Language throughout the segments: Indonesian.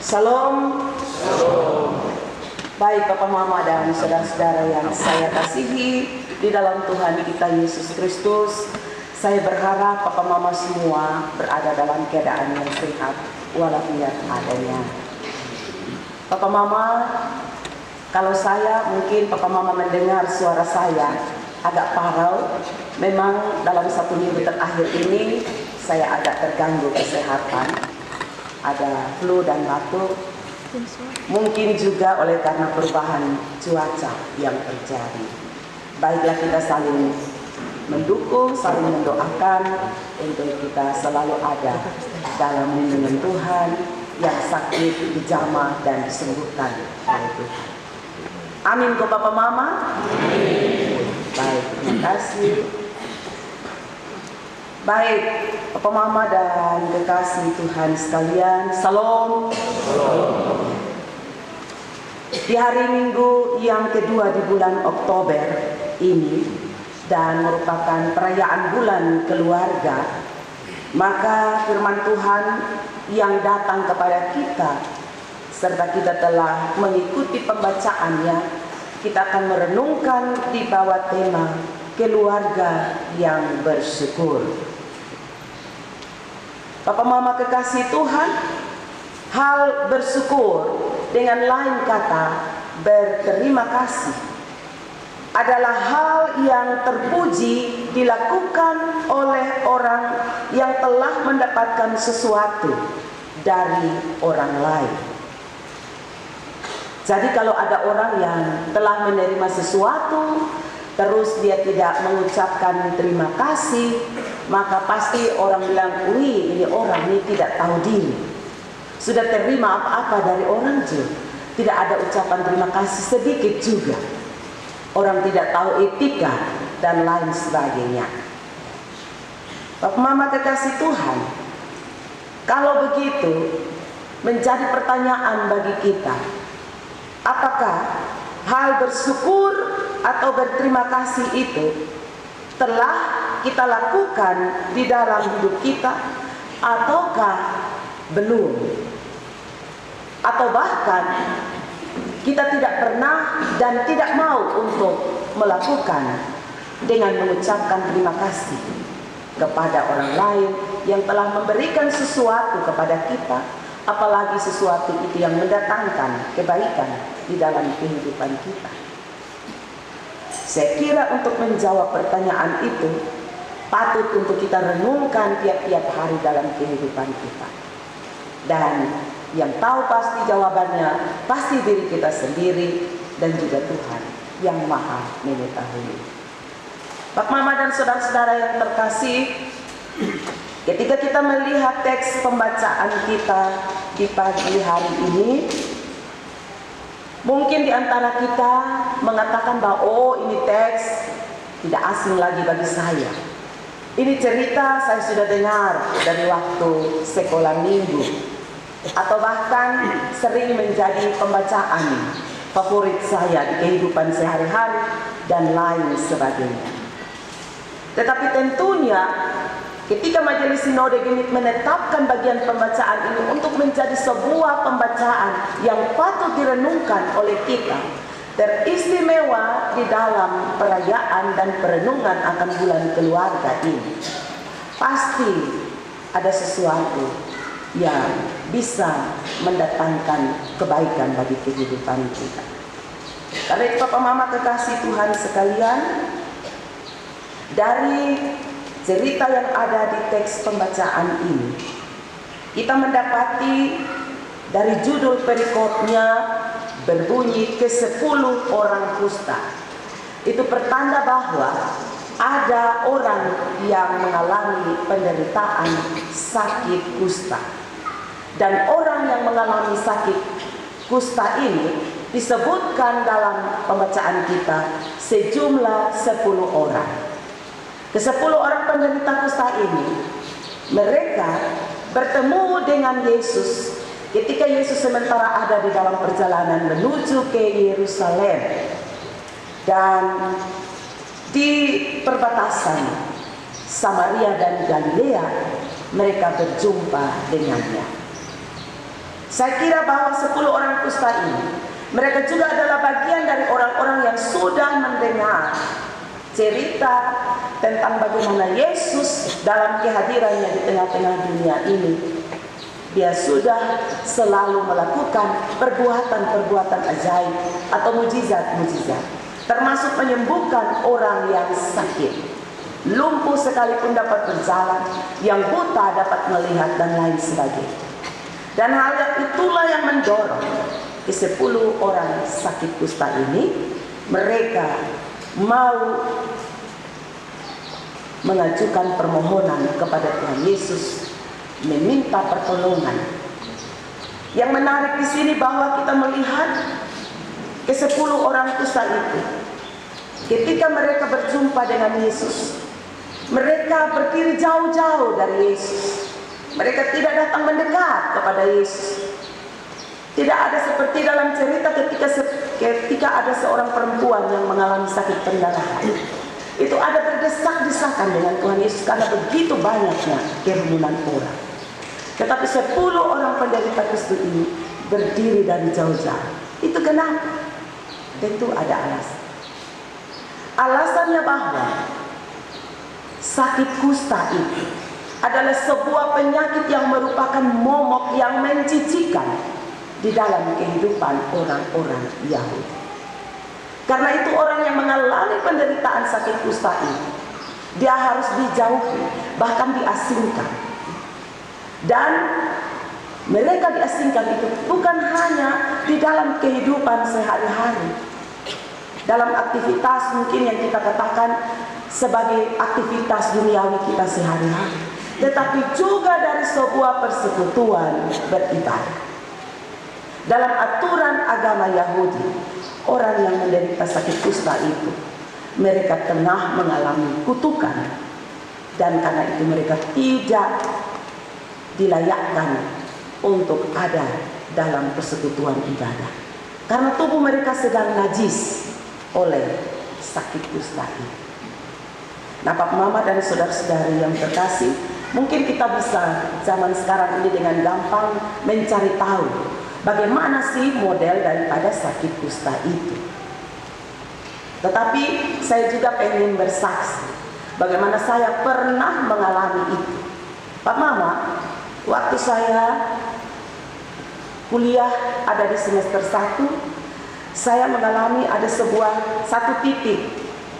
Shalom. Baik Bapak Mama dan saudara-saudara yang saya kasihi di dalam Tuhan kita Yesus Kristus, saya berharap Bapak Mama semua berada dalam keadaan yang sehat walafiat adanya. Bapak Mama, kalau saya mungkin Bapak Mama mendengar suara saya agak parau, memang dalam 1 minggu terakhir ini saya agak terganggu kesehatan. Ada flu dan batuk, mungkin juga oleh karena perubahan cuaca yang terjadi. Baiklah kita saling mendukung, saling mendoakan untuk kita selalu ada dalam lindungan Tuhan, yang sakit dijamah dan disembuhkan oleh Tuhan. Amin kok Bapak Mama. Baik, terima kasih. Baik, Bapak Mama dan kekasih Tuhan sekalian, Shalom. Di hari Minggu yang kedua di bulan Oktober ini dan merupakan perayaan bulan keluarga, maka firman Tuhan yang datang kepada kita serta kita telah mengikuti pembacaannya, kita akan merenungkan di bawah tema keluarga yang bersyukur. Bapak Mama kekasih Tuhan, hal bersyukur dengan lain kata berterima kasih adalah hal yang terpuji dilakukan oleh orang yang telah mendapatkan sesuatu dari orang lain. Jadi kalau ada orang yang telah menerima sesuatu terus dia tidak mengucapkan terima kasih, maka pasti orang bilang, wih ini orang ini tidak tahu diri. Sudah terima apa-apa dari orang juga, tidak ada ucapan terima kasih sedikit juga. Orang tidak tahu etika dan lain sebagainya. Bapak Mama kekasih Tuhan, kalau begitu menjadi pertanyaan bagi kita, apakah hal bersyukur atau berterima kasih itu telah kita lakukan di dalam hidup kita ataukah belum? Atau bahkan kita tidak pernah dan tidak mau untuk melakukan dengan mengucapkan terima kasih kepada orang lain yang telah memberikan sesuatu kepada kita, apalagi sesuatu itu yang mendatangkan kebaikan di dalam kehidupan kita. Saya kira untuk menjawab pertanyaan itu patut untuk kita renungkan tiap-tiap hari dalam kehidupan kita. Dan yang tahu pasti jawabannya pasti diri kita sendiri dan juga Tuhan yang Maha mengetahui. Bapak Mama dan saudara-saudara yang terkasih, ketika kita melihat teks pembacaan kita di pagi hari ini, mungkin di antara kita mengatakan bahwa oh ini teks tidak asing lagi bagi saya. Ini cerita saya sudah dengar dari waktu sekolah minggu, atau bahkan sering menjadi pembacaan favorit saya di kehidupan sehari-hari dan lain sebagainya. Tetapi tentunya ketika Majelis Sinode Genit menetapkan bagian pembacaan ini untuk menjadi sebuah pembacaan yang patut direnungkan oleh kita, teristimewa di dalam perayaan dan perenungan akan bulan keluarga ini, pasti ada sesuatu yang bisa mendatangkan kebaikan bagi kehidupan kita. Karena itu Bapak Mama kekasih Tuhan sekalian, dari cerita yang ada di teks pembacaan ini, kita mendapati dari judul perikopnya berbunyi ke-10 orang kusta. Itu pertanda bahwa ada orang yang mengalami penderitaan sakit kusta. Dan orang yang mengalami sakit kusta ini disebutkan dalam pembacaan kita sejumlah 10 orang. Ke-10 orang penderita kusta ini, mereka bertemu dengan Yesus ketika Yesus sementara ada di dalam perjalanan menuju ke Yerusalem. Dan di perbatasan Samaria dan Galilea mereka berjumpa dengannya. Saya kira bahwa 10 orang kusta ini, mereka juga adalah bagian dari orang-orang yang sudah mendengar cerita tentang bagaimana Yesus dalam kehadirannya di tengah-tengah dunia ini. Dia sudah selalu melakukan perbuatan-perbuatan ajaib atau mujizat-mujizat, termasuk menyembuhkan orang yang sakit, lumpuh sekalipun dapat berjalan, yang buta dapat melihat, dan lain sebagainya. Dan hal itulah yang mendorong ke 10 orang sakit kusta ini, mereka mau mengajukan permohonan kepada Tuhan Yesus, meminta pertolongan. Yang menarik di sini bahwa kita melihat ke 10 orang kusta itu, ketika mereka berjumpa dengan Yesus, mereka berdiri jauh-jauh dari Yesus. Mereka tidak datang mendekat kepada Yesus. Tidak ada seperti dalam cerita ketika ada seorang perempuan yang mengalami sakit pendarahan. Itu ada berdesak-desakan dengan Tuhan Yesus karena begitu banyaknya kerumunan orang. Tetapi 10 orang penderita kusta ini berdiri dari jauh-jauh. Itu kenapa? Tentu ada alasan. Alasannya bahwa sakit kusta itu adalah sebuah penyakit yang merupakan momok yang menjijikan di dalam kehidupan orang-orang Yahudi. Karena itu orang yang mengalami penderitaan sakit kusta ini, dia harus dijauhi, bahkan diasingkan. Dan mereka diasingkan itu bukan hanya di dalam kehidupan sehari-hari, dalam aktivitas mungkin yang kita katakan sebagai aktivitas duniawi kita sehari-hari, tetapi juga dari sebuah persekutuan beribadah. Dalam aturan agama Yahudi, orang yang menderita sakit kusta itu, mereka tengah mengalami kutukan, dan karena itu mereka tidak dilayakkan untuk ada dalam persekutuan ibadah, karena tubuh mereka sedang najis oleh sakit kusta ini. Nah, Pak Mama dan saudara-saudari yang terkasih, mungkin kita bisa zaman sekarang ini dengan gampang mencari tahu bagaimana sih model daripada sakit kusta itu. Tetapi saya juga pengen bersaksi bagaimana saya pernah mengalami itu. Pak Mama, waktu saya kuliah ada di semester 1, saya mengalami ada satu titik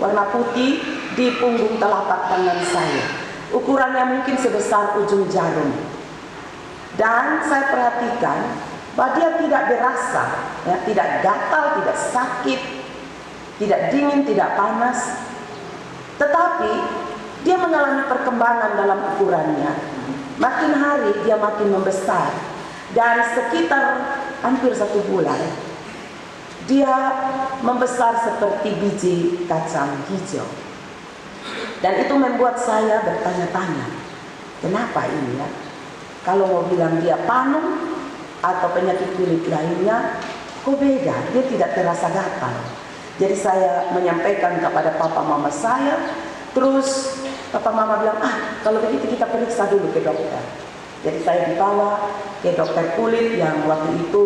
warna putih di punggung telapak tangan saya. Ukurannya mungkin sebesar ujung jarum. Dan saya perhatikan bahwa dia tidak berasa, ya, tidak gatal, tidak sakit, tidak dingin, tidak panas. Tetapi dia mengalami perkembangan dalam ukurannya. Makin hari dia makin membesar. Dan sekitar hampir 1 bulan, dia membesar seperti biji kacang hijau. Dan itu membuat saya bertanya-tanya, kenapa ini ya? Kalau mau bilang dia panu atau penyakit kulit lainnya, kok beda? Dia tidak terasa gatal. Jadi saya menyampaikan kepada papa mama saya, terus papa mama bilang, kalau begitu kita periksa dulu ke dokter. Jadi saya dibawa ke dokter kulit yang waktu itu,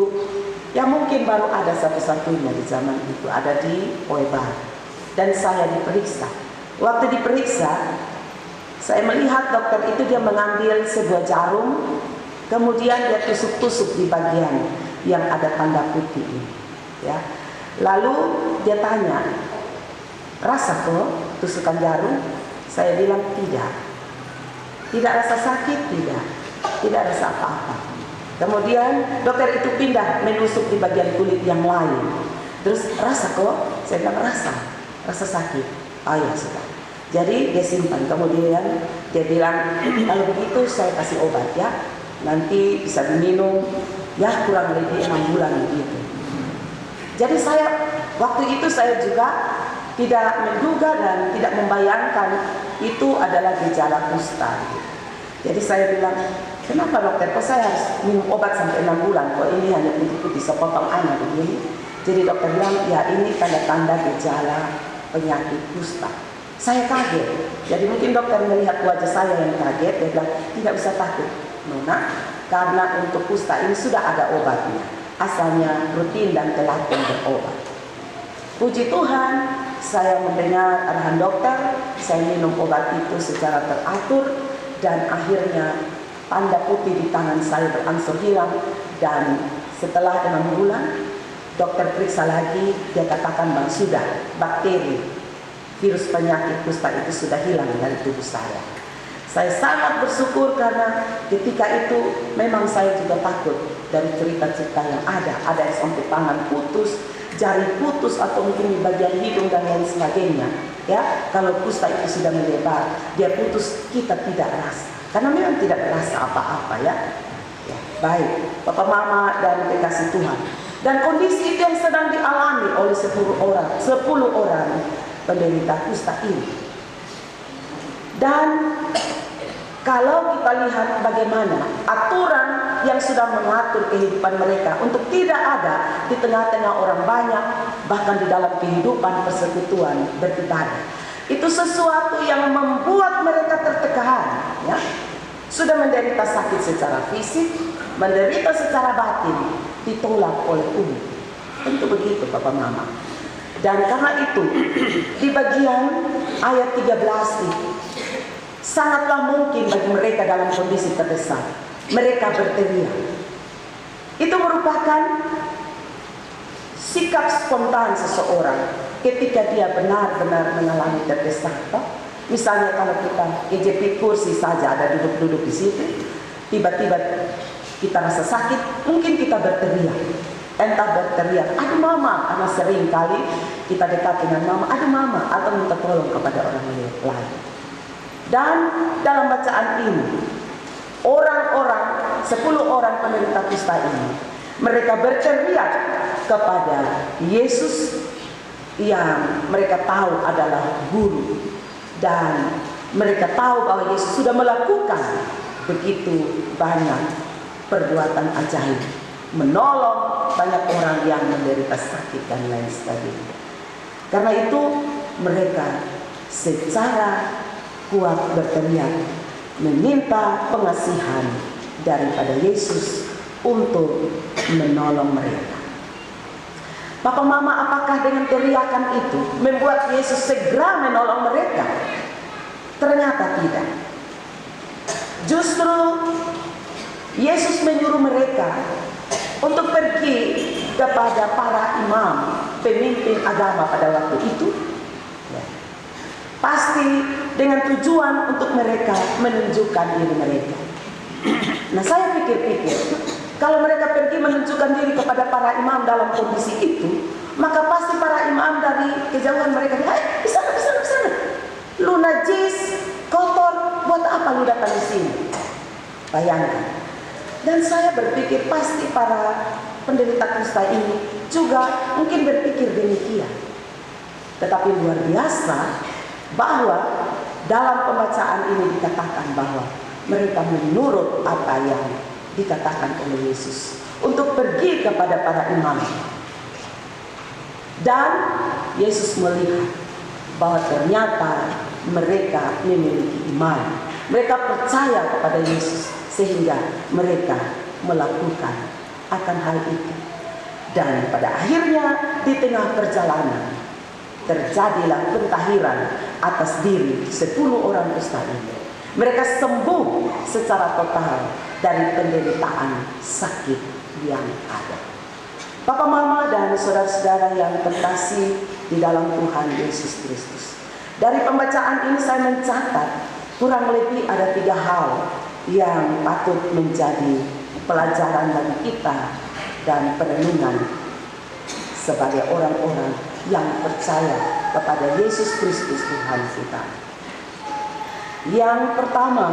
ya mungkin baru ada satu-satunya di zaman itu, ada di Oebar. Dan saya diperiksa. Waktu diperiksa, saya melihat dokter itu dia mengambil sebuah jarum, kemudian dia tusuk-tusuk di bagian yang ada tanda putih ini, ya. Lalu dia tanya, rasa kok tusukan jarum? Saya bilang tidak. Tidak rasa sakit, tidak rasa apa-apa. Kemudian dokter itu pindah menusuk di bagian kulit yang lain. Terus rasa kok? Saya bilang rasa sakit. Oh ya sudah. Jadi dia simpan. Kemudian dia bilang, kalau begitu saya kasih obat ya. Nanti bisa diminum ya kurang lebih 6 bulan begitu. Jadi waktu itu saya juga tidak menduga dan tidak membayangkan itu adalah gejala kusta. Jadi saya bilang, kenapa dokter, kok saya harus minum obat sampai 6 bulan? Kok ini hanya putih-putih sepotong anak begini? Jadi dokter bilang, ya ini tanda-tanda gejala penyakit kusta. Saya kaget. Jadi mungkin dokter melihat wajah saya yang kaget, dia bilang, tidak usah takut, Nona, karena untuk kusta ini sudah ada obatnya. Asalnya rutin dan telaten berobat. Puji Tuhan, saya mendengar arahan dokter, saya minum obat itu secara teratur, dan akhirnya tanda putih di tangan saya berangsur hilang. Dan setelah 6 bulan, dokter periksa lagi, dia katakan bahwa sudah bakteri virus penyakit kusta itu sudah hilang dari tubuh saya. Saya sangat bersyukur karena ketika itu memang saya juga takut dari cerita-cerita yang ada yang sampai tangan putus, jari putus, atau mungkin di bagian hidung dan lain sebagainya. Ya, kalau kusta itu sudah melebar, dia putus, kita tidak rasa, karena memang tidak terasa apa-apa ya. Ya, baik, Bapak Mama dan kekasih Tuhan. Dan kondisi itu yang sedang dialami oleh 10 orang penderita kusta ini. Dan kalau kita lihat bagaimana aturan yang sudah mengatur kehidupan mereka untuk tidak ada di tengah-tengah orang banyak, bahkan di dalam kehidupan persekutuan beribadah, itu sesuatu yang membuat mereka tertekan, ya. Sudah menderita sakit secara fisik, menderita secara batin, ditolak oleh umum. Tentu begitu Bapak Mama. Dan karena itu di bagian ayat 13 itu sangatlah mungkin bagi mereka dalam kondisi terdesak, mereka berteriak. Itu merupakan sikap spontan seseorang ketika dia benar-benar mengalami terdesak. Misalnya kalau kita kejepit kursi saja, ada duduk-duduk di situ, tiba-tiba kita rasa sakit, mungkin kita berteriak. Entah berteriak, aduh mama, karena sering kali kita dekat dengan mama, aduh mama, atau minta tolong kepada orang lain. Dan dalam bacaan ini, orang-orang, 10 orang penderita kusta ini, mereka berteriak kepada Yesus yang mereka tahu adalah guru. Dan mereka tahu bahwa Yesus sudah melakukan begitu banyak perbuatan ajaib, menolong banyak orang yang menderita sakit dan lain sebagainya. Karena itu mereka secara kuat berteriak meminta pengasihan daripada Yesus untuk menolong mereka. Papa Mama, apakah dengan teriakan itu membuat Yesus segera menolong mereka? Ternyata tidak. Justru Yesus menyuruh mereka untuk pergi kepada para imam, pemimpin agama pada waktu itu, ya, pasti dengan tujuan untuk mereka menunjukkan diri mereka. Nah, saya pikir-pikir, kalau mereka pergi menunjukkan diri kepada para imam dalam kondisi itu, maka pasti para imam dari kejauhan mereka, di sana, lu najis, kotor, buat apa lu datang di sini? Bayangkan. Dan saya berpikir pasti para penderita kusta ini juga mungkin berpikir demikian. Tetapi luar biasa bahwa dalam pembacaan ini dikatakan bahwa mereka menurut apa yang dikatakan oleh Yesus untuk pergi kepada para imam. Dan Yesus melihat bahwa ternyata mereka memiliki iman. Mereka percaya kepada Yesus sehingga mereka melakukan akan hal itu. Dan pada akhirnya di tengah perjalanan terjadilah pentahiran atas diri 10 orang kusta ini. Mereka sembuh secara total dari penderitaan sakit yang ada. Papa Mama dan saudara-saudara yang terkasih di dalam Tuhan Yesus Kristus, dari pembacaan ini saya mencatat kurang lebih ada 3 hal yang patut menjadi pelajaran bagi kita dan perenungan sebagai orang-orang yang percaya kepada Yesus Kristus Tuhan kita. Yang pertama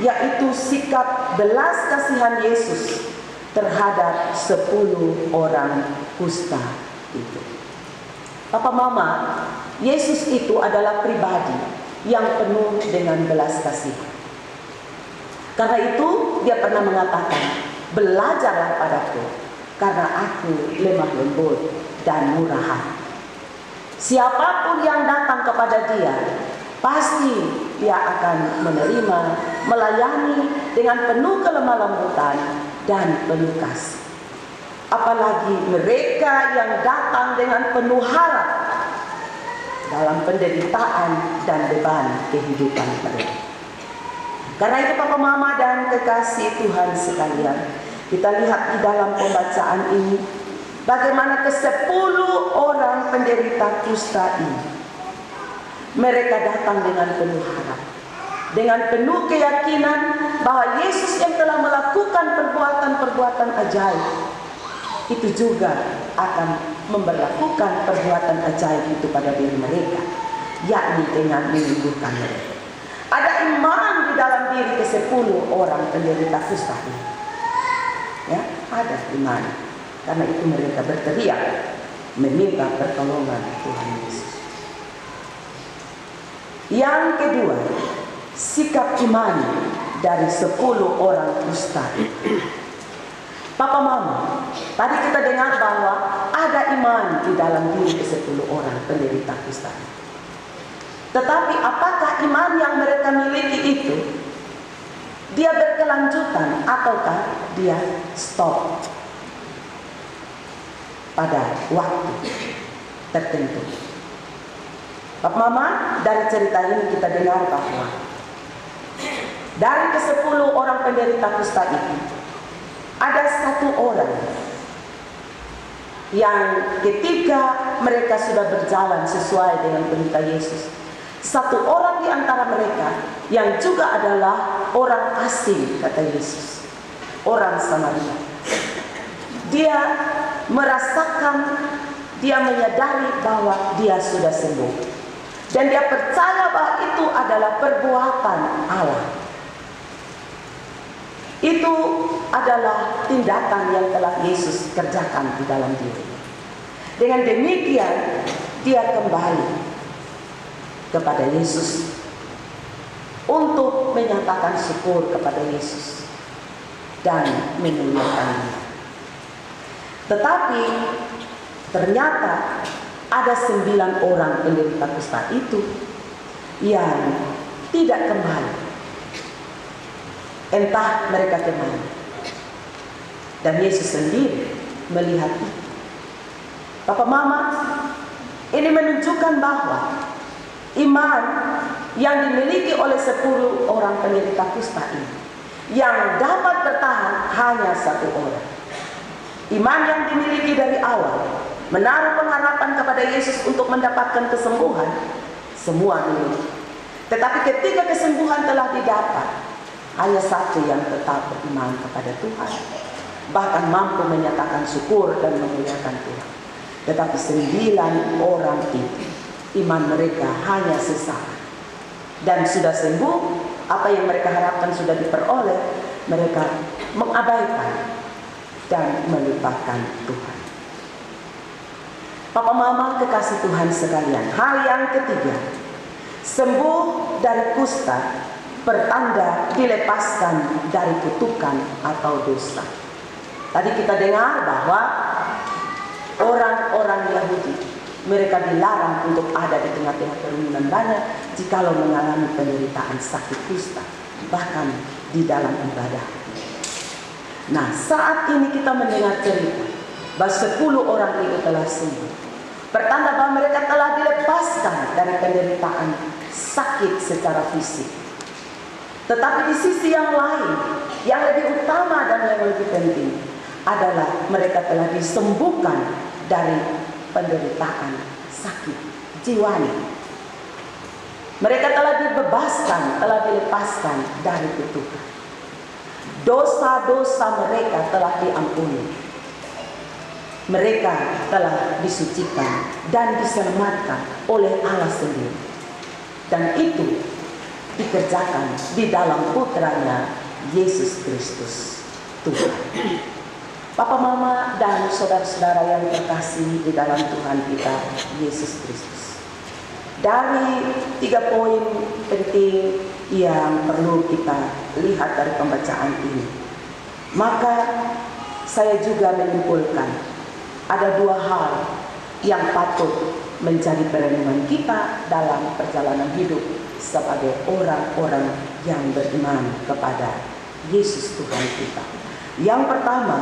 yaitu sikap belas kasihan Yesus terhadap 10 orang kusta itu. Papa Mama, Yesus itu adalah pribadi yang penuh dengan belas kasihan. Karena itu dia pernah mengatakan, belajarlah padaku karena aku lemah lembut dan murah hati. Siapapun yang datang kepada dia, pasti dia akan menerima, melayani, dengan penuh kelemah lembutan dan penuh kasih. Apalagi mereka yang datang dengan penuh harap dalam penderitaan dan beban kehidupan mereka. Karena itu Papa Mama dan kekasih Tuhan sekalian, kita lihat di dalam pembacaan ini bagaimana ke-10 orang penderita kusta ini, mereka datang dengan penuh harap, dengan penuh keyakinan bahwa Yesus yang telah melakukan perbuatan-perbuatan ajaib itu juga akan memperlakukan perbuatan ajaib itu pada diri mereka, yakni dengan menyembuhkan mereka. Ada iman di dalam diri ke-10 orang penderita kusta ini. Ya, ada iman. Karena itu mereka berteriak meminta pertolongan Tuhan Yesus. Yang kedua, sikap iman dari 10 orang kusta. Papa Mama, tadi kita dengar bahwa ada iman di dalam diri ke-10 orang penderita kusta. Tetapi apakah iman yang mereka miliki itu dia berkelanjutan ataukah dia stop pada waktu tertentu? Papa Mama, dari cerita ini kita dengar bahwa dari ke-10 orang penderita kusta itu ada 1 orang yang ketika mereka sudah berjalan sesuai dengan perintah Yesus, 1 orang di antara mereka yang juga adalah orang asing, kata Yesus, orang Samaria, dia merasakan, dia menyadari bahwa dia sudah sembuh, dan dia percaya bahwa itu adalah perbuatan Allah. Itu adalah tindakan yang telah Yesus kerjakan di dalam diri. Dengan demikian dia kembali kepada Yesus untuk menyatakan syukur kepada Yesus dan memuliakannya. Tetapi ternyata ada 9 orang penderita kusta itu yang tidak kembali. Entah mereka kemana. Dan Yesus sendiri melihat itu. Papa Mama, ini menunjukkan bahwa iman yang dimiliki oleh 10 orang penderita kusta ini, yang dapat bertahan hanya 1 orang. Iman yang dimiliki dari awal, menaruh pengharapan kepada Yesus untuk mendapatkan kesembuhan, semua dimiliki. Tetapi ketika kesembuhan telah didapat, hanya 1 yang tetap beriman kepada Tuhan, bahkan mampu menyatakan syukur dan memuliakan Tuhan. Tetapi 9 orang itu, iman mereka hanya sesaat, dan sudah sembuh. Apa yang mereka harapkan sudah diperoleh, mereka mengabaikan dan melupakan Tuhan. Papa Mama kekasih Tuhan sekalian, hal yang ketiga, sembuh dari kusta pertanda dilepaskan dari kutukan atau dosa. Tadi kita dengar bahwa orang-orang Yahudi, mereka dilarang untuk ada di tengah-tengah kerumunan banyak jikalau mengalami penderitaan sakit kusta, bahkan di dalam ibadah. Nah, saat ini kita mendengar cerita bahwa 10 orang itu telah sembuh, pertanda bahwa mereka telah dilepaskan dari penderitaan sakit secara fisik. Tetapi di sisi yang lain, yang lebih utama dan yang lebih penting adalah mereka telah disembuhkan dari penderitaan sakit jiwanya. Mereka telah dibebaskan, telah dilepaskan dari kutukan. Dosa-dosa mereka telah diampuni. Mereka telah disucikan dan diselamatkan oleh Allah sendiri. Dan itu dikerjakan di dalam putranya Yesus Kristus Tuhan. Papa Mama dan saudara-saudara yang terkasih di dalam Tuhan kita Yesus Kristus, dari 3 poin penting yang perlu kita lihat dari pembacaan ini, maka saya juga menyimpulkan ada 2 hal yang patut menjadi perenungan kita dalam perjalanan hidup sebagai orang-orang yang beriman kepada Yesus Tuhan kita. Yang pertama,